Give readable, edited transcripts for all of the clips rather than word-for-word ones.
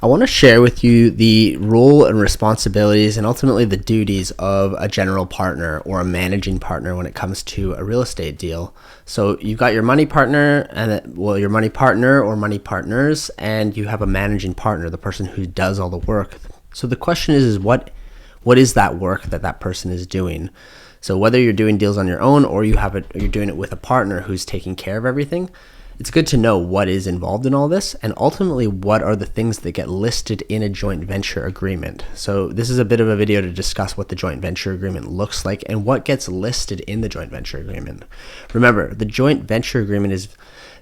I want to share with you the role and responsibilities and ultimately the duties of a general partner or a managing partner when it comes to a real estate deal. So you've got your money partner your money partner or money partners, and you have a managing partner, the person who does all the work. So the question is what is that work that person is doing? So whether you're doing deals on your own or you're doing it with a partner who's taking care of everything, it's good to know what is involved in all this, and ultimately what are the things that get listed in a joint venture agreement. So this is a bit of a video to discuss what the joint venture agreement looks like and what gets listed in the joint venture agreement. Remember, the joint venture agreement is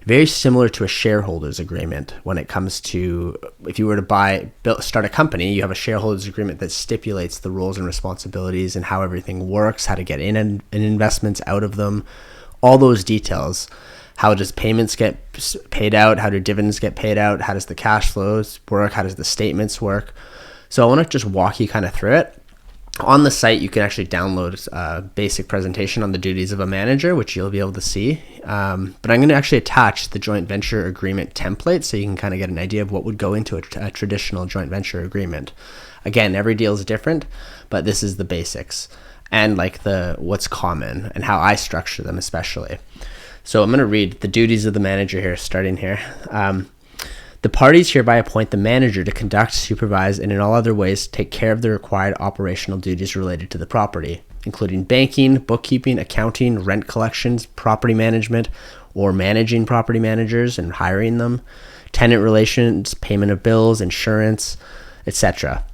very similar to a shareholders agreement when it comes to, if you were to start a company, you have a shareholders agreement that stipulates the roles and responsibilities and how everything works, how to get in investments out of them, all those details. How does payments get paid out? How do dividends get paid out? How does the cash flows work? How does the statements work? So I want to just walk you kind of through it. On the site, you can actually download a basic presentation on the duties of a manager, which you'll be able to see. But I'm going to actually attach the joint venture agreement template so you can kind of get an idea of what would go into a traditional joint venture agreement. Again, every deal is different, but this is the basics and like what's common and how I structure them especially. So I'm going to read the duties of the manager here, starting here. The parties hereby appoint the manager to conduct, supervise, and in all other ways take care of the required operational duties related to the property, including banking, bookkeeping, accounting, rent collections, property management, or managing property managers and hiring them, tenant relations, payment of bills, insurance, etc.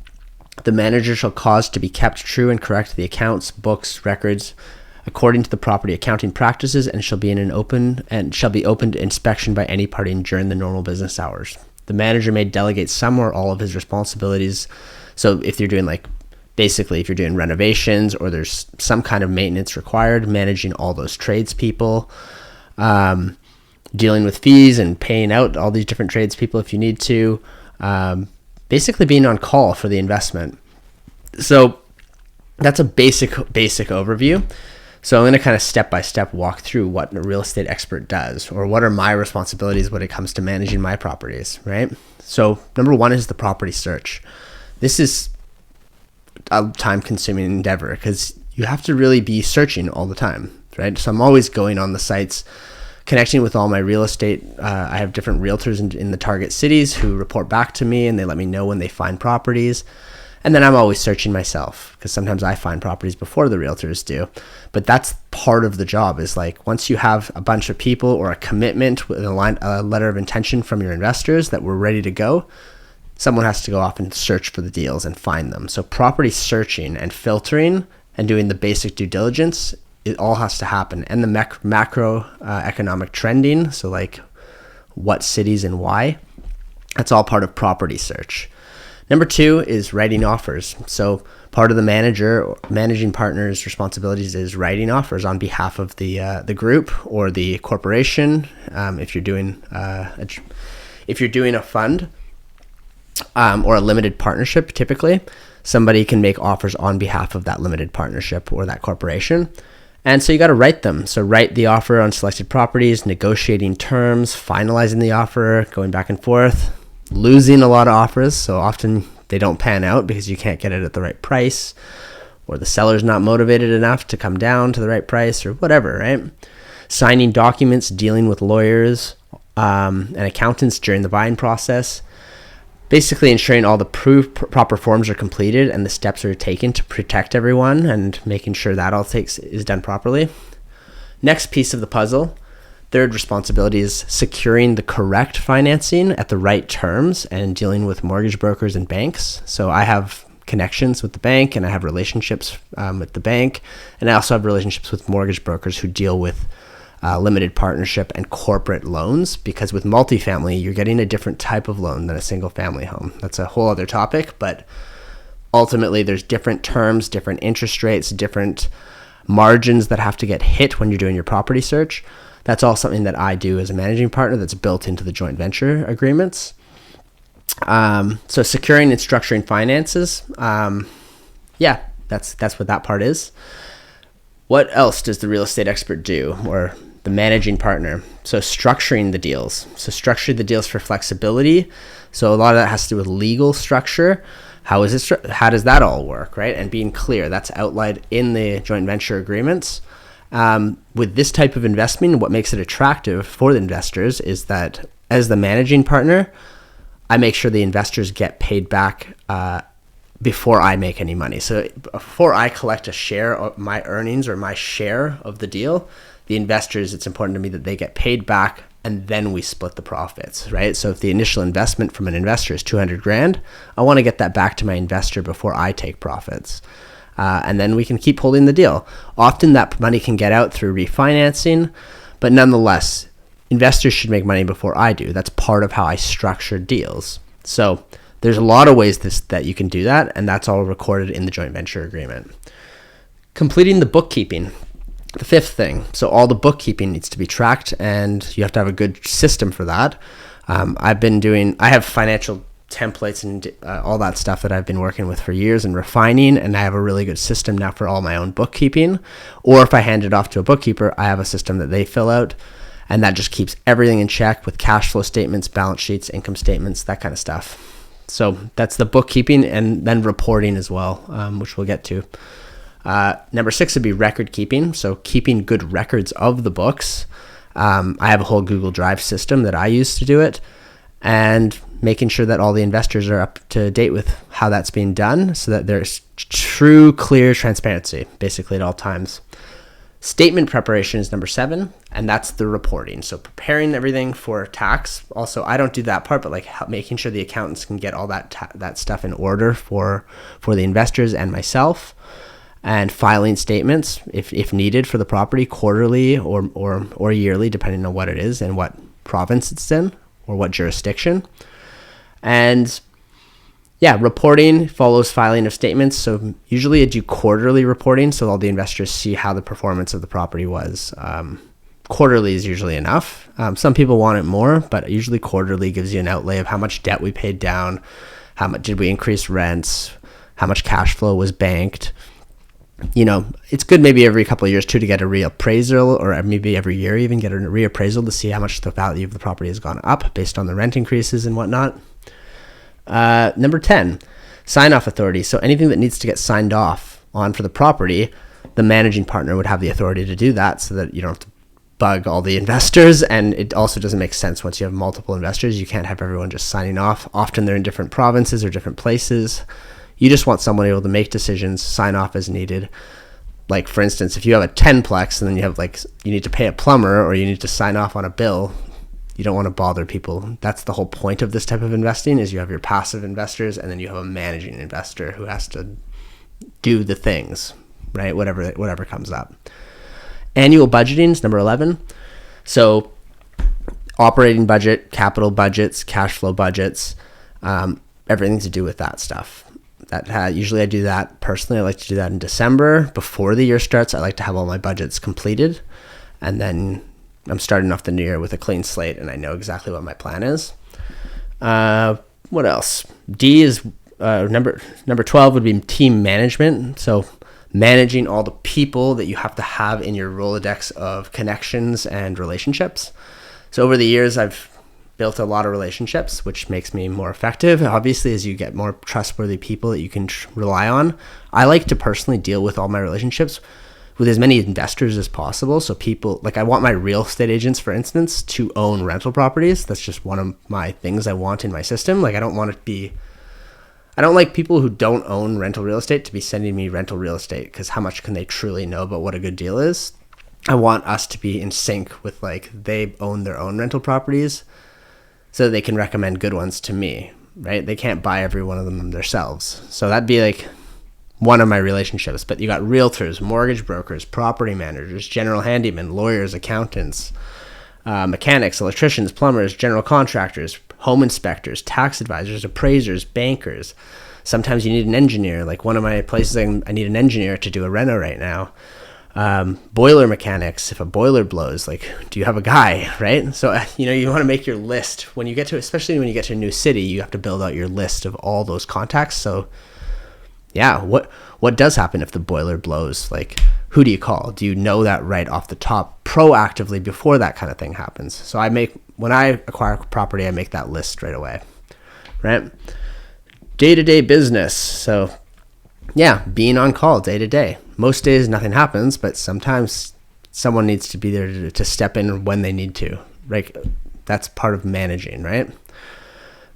The manager shall cause to be kept true and correct the accounts, books, records, according to the property accounting practices, and shall be open to inspection by any party during the normal business hours. The manager may delegate some or all of his responsibilities. So if you're doing if you're doing renovations or there's some kind of maintenance required, managing all those tradespeople, dealing with fees and paying out all these different tradespeople if you need to, basically being on call for the investment. So that's a basic overview. So I'm going to kind of step-by-step walk through what a real estate expert does, or what are my responsibilities when it comes to managing my properties, right? So number one is the property search. This is a time-consuming endeavor because you have to really be searching all the time, right? So I'm always going on the sites, connecting with all my real estate. I have different realtors in the target cities who report back to me, and they let me know when they find properties. And then I'm always searching myself because sometimes I find properties before the realtors do. But that's part of the job, is once you have a bunch of people or a commitment with a letter of intention from your investors that we're ready to go, someone has to go off and search for the deals and find them. So property searching and filtering and doing the basic due diligence, it all has to happen. And the macro economic trending, so what cities and why, that's all part of property search. Number two is writing offers. So part of the managing partner's responsibilities is writing offers on behalf of the group or the corporation. If you're doing a fund or a limited partnership, typically somebody can make offers on behalf of that limited partnership or that corporation. And so you got to write them. So write the offer on selected properties, negotiating terms, finalizing the offer, going back and forth, losing a lot of offers. So often they don't pan out because you can't get it at the right price, or the seller's not motivated enough to come down to the right price, or whatever, right? Signing documents, dealing with lawyers and accountants during the buying process. Basically ensuring all the proper forms are completed and the steps are taken to protect everyone, and making sure that all is done properly. Next piece of the puzzle, third responsibility, is securing the correct financing at the right terms and dealing with mortgage brokers and banks. So I have connections with the bank, and I have relationships with the bank, and I also have relationships with mortgage brokers who deal with limited partnership and corporate loans, because with multifamily, you're getting a different type of loan than a single family home. That's a whole other topic, but ultimately there's different terms, different interest rates, different margins that have to get hit when you're doing your property search. That's all something that I do as a managing partner that's built into the joint venture agreements. So securing and structuring finances. That's what that part is. What else does the real estate expert do? Or the managing partner. So structuring the deals. So structure the deals for flexibility. So a lot of that has to do with legal structure. How does that all work, right? And being clear, that's outlined in the joint venture agreements. With this type of investment, what makes it attractive for the investors is that as the managing partner, I make sure the investors get paid back before I make any money. So before I collect a share of my earnings or my share of the deal, the investors, it's important to me that they get paid back, and then we split the profits, right? So if the initial investment from an investor is 200 grand, I want to get that back to my investor before I take profits. And then we can keep holding the deal. Often that money can get out through refinancing, but nonetheless, investors should make money before I do. That's part of how I structure deals. So there's a lot of ways that you can do that, and that's all recorded in the joint venture agreement. Completing the bookkeeping. The fifth thing, so all the bookkeeping needs to be tracked, and you have to have a good system for that. I have financial templates and all that stuff that I've been working with for years and refining, and I have a really good system now for all my own bookkeeping. Or if I hand it off to a bookkeeper, I have a system that they fill out, and that just keeps everything in check with cash flow statements, balance sheets, income statements, that kind of stuff. So that's the bookkeeping, and then reporting as well, which we'll get to. Number 6 would be record keeping. So keeping good records of the books. I have a whole Google Drive system that I use to do it, and making sure that all the investors are up to date with how that's being done so that there's true, clear transparency basically at all times. Statement preparation is number 7, and that's the reporting. So preparing everything for tax. Also, I don't do that part, but like making sure the accountants can get all that stuff in order for the investors and myself. And filing statements if needed for the property quarterly or yearly, depending on what it is and what province it's in or what jurisdiction. And yeah, reporting follows filing of statements. So usually I do quarterly reporting so all the investors see how the performance of the property was. Quarterly is usually enough. Some people want it more, but usually quarterly gives you an outlay of how much debt we paid down, how much did we increase rents, how much cash flow was banked. You know, it's good maybe every couple of years too to get a reappraisal, or maybe every year even get a reappraisal to see how much the value of the property has gone up based on the rent increases and whatnot. Number 10, sign-off authority. So anything that needs to get signed off on for the property, the managing partner would have the authority to do that so that you don't have to bug all the investors. And it also doesn't make sense once you have multiple investors. You can't have everyone just signing off. Often they're in different provinces or different places. You just want someone able to make decisions, sign off as needed. Like, for instance, if you have a 10-plex and then you have you need to pay a plumber or you need to sign off on a bill, you don't want to bother people. That's the whole point of this type of investing, is you have your passive investors and then you have a managing investor who has to do the things, right? Whatever comes up. Annual budgeting is number 11. So operating budget, capital budgets, cash flow budgets, everything to do with that stuff. Usually I do that personally. I like to do that in December before the year starts. I like to have all my budgets completed, and then I'm starting off the new year with a clean slate and I know exactly what my plan is. What else? D is number 12 would be team management. So managing all the people that you have to have in your Rolodex of connections and relationships. So over the years, I've built a lot of relationships, which makes me more effective. Obviously, as you get more trustworthy people that you can rely on, I like to personally deal with all my relationships with as many investors as possible. So people, like, I want my real estate agents, for instance, to own rental properties. That's just one of my things I want in my system. Like, I don't like people who don't own rental real estate to be sending me rental real estate, because how much can they truly know about what a good deal is? I want us to be in sync with, like, they own their own rental properties so they can recommend good ones to me, right? They can't buy every one of them themselves. So that'd be like one of my relationships. But you got realtors, mortgage brokers, property managers, general handymen, lawyers, accountants, mechanics, electricians, plumbers, general contractors, home inspectors, tax advisors, appraisers, bankers. Sometimes you need an engineer. Like one of my places, I need an engineer to do a reno right now. Boiler mechanics, if a boiler blows, like, do you have a guy, right? So, you want to make your list especially when you get to a new city, you have to build out your list of all those contacts. So yeah, what does happen if the boiler blows? Like, who do you call? Do you know that right off the top proactively before that kind of thing happens? So when I acquire property, I make that list right away, right? Day-to-day business. So yeah, being on call day to day. Most days nothing happens, but sometimes someone needs to be there to step in when they need to, right? That's part of managing, right?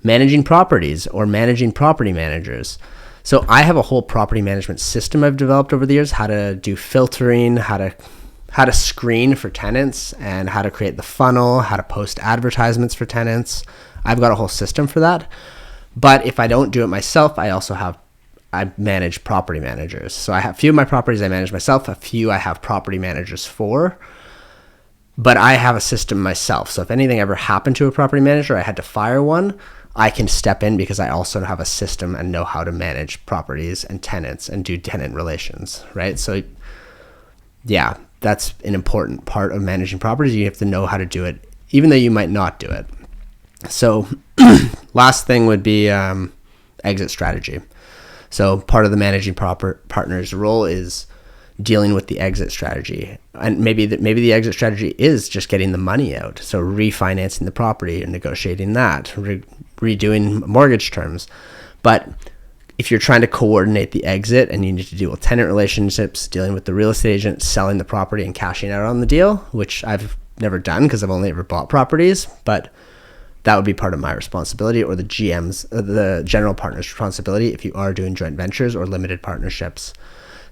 Managing properties or managing property managers. So I have a whole property management system I've developed over the years, how to do filtering, how to screen for tenants, and how to create the funnel, how to post advertisements for tenants. I've got a whole system for that. But if I don't do it myself, I manage property managers. So I have a few of my properties I manage myself, a few I have property managers for, but I have a system myself. So if anything ever happened to a property manager, I had to fire one, I can step in because I also have a system and know how to manage properties and tenants and do tenant relations, right? So yeah, that's an important part of managing properties. You have to know how to do it, even though you might not do it. So last thing would be exit strategy. So part of the managing partner's role is dealing with the exit strategy, and maybe the exit strategy is just getting the money out. So refinancing the property and negotiating that, redoing mortgage terms. But if you're trying to coordinate the exit and you need to deal with tenant relationships, dealing with the real estate agent, selling the property and cashing out on the deal, which I've never done because I've only ever bought properties, but that would be part of my responsibility, or the GM's, the general partner's responsibility if you are doing joint ventures or limited partnerships.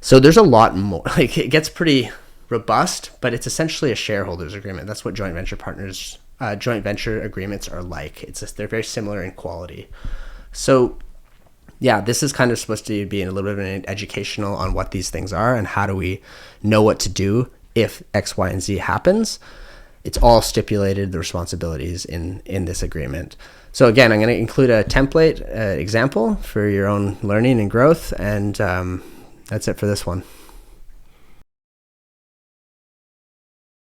So there's a lot more. Like, it gets pretty robust, but it's essentially a shareholders agreement. That's what joint venture agreements are like. They're very similar in quality. So yeah, this is kind of supposed to be a little bit of an educational on what these things are and how do we know what to do if X, Y, and Z happens. It's all stipulated, the responsibilities in this agreement. So again, I'm going to include a template example for your own learning and growth, and that's it for this one.